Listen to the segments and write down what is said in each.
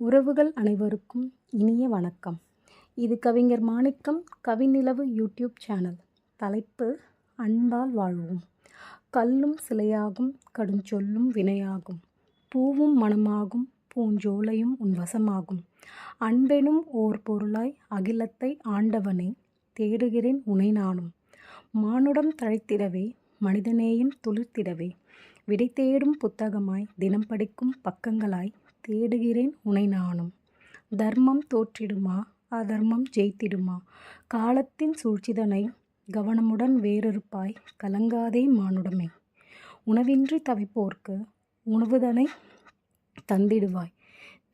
உறவுகள் அனைவருக்கும் இனிய வணக்கம். இது கவிஞர் மாணிக்கம் கவிநிலவு யூடியூப் சேனல். தலைப்பு அன்பால் வாழ்வோம். கல்லும் சிலையாகும், கடுஞ்சொல்லும் வினையாகும், பூவும் மணமாகும், பூஞ்சோலையும் உன் வசமாகும். அன்பெனும் ஓர் பொருளாய் அகிலத்தை ஆண்டவனே, தேடுகிறேன் உனை நானும். மானுடம் தழைத்திடவே, மனிதநேயம் துளிர்த்திடவே, விடை தேடும் புத்தகமாய் தினம் படிக்கும் பக்கங்களாய் தேடுகிறேன் உனை நானும். தர்மம் தோற்றிடுமா, அதர்மம் ஜெயித்திடுமா, காலத்தின் சூழ்ச்சிதனை கவனமுடன் வேறறுப்பாய் கலங்காதே மானுடமே. உணவின்றி தவிப்போர்க்கு உணவுதனை தந்திடுவாய்,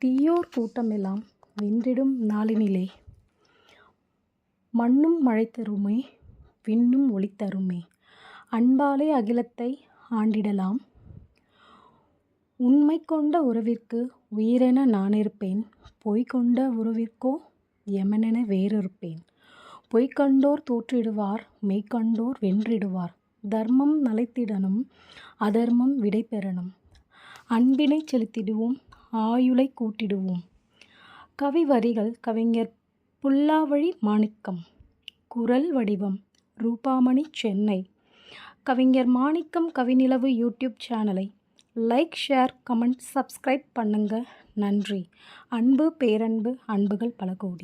தீயோர் கூட்டமெல்லாம் வென்றிடும் நாளினிலே. மண்ணும் மழை தருமே, விண்ணும் ஒளி தருமே, அன்பாலே அகிலத்தை ஆண்டிடலாம். உண்மை கொண்ட உறவிற்கு உயிரென நானிருப்பேன், பொய் கொண்ட உறவிற்கோ யமனென வேறிருப்பேன். பொய் கண்டோர் தோற்றிடுவார், மெய் கண்டோர் வென்றிடுவார். தர்மம் நிலைத்திடனும், அதர்மம் விடை பெறணும். அன்பினை செலுத்திடுவோம், ஆயுளை கூட்டிடுவோம். கவி வரிகள் கவிஞர் புல்லாவழி மாணிக்கம். குரல் வடிவம் ரூபாமணி, சென்னை. கவிஞர் மாணிக்கம் கவிநிலவு யூடியூப் சேனலை லைக், ஷேர், கமெண்ட், சப்ஸ்கிரைப் பண்ணுங்க. நன்றி. அன்பு, பேரன்பு, அன்புகள் பல கோடி.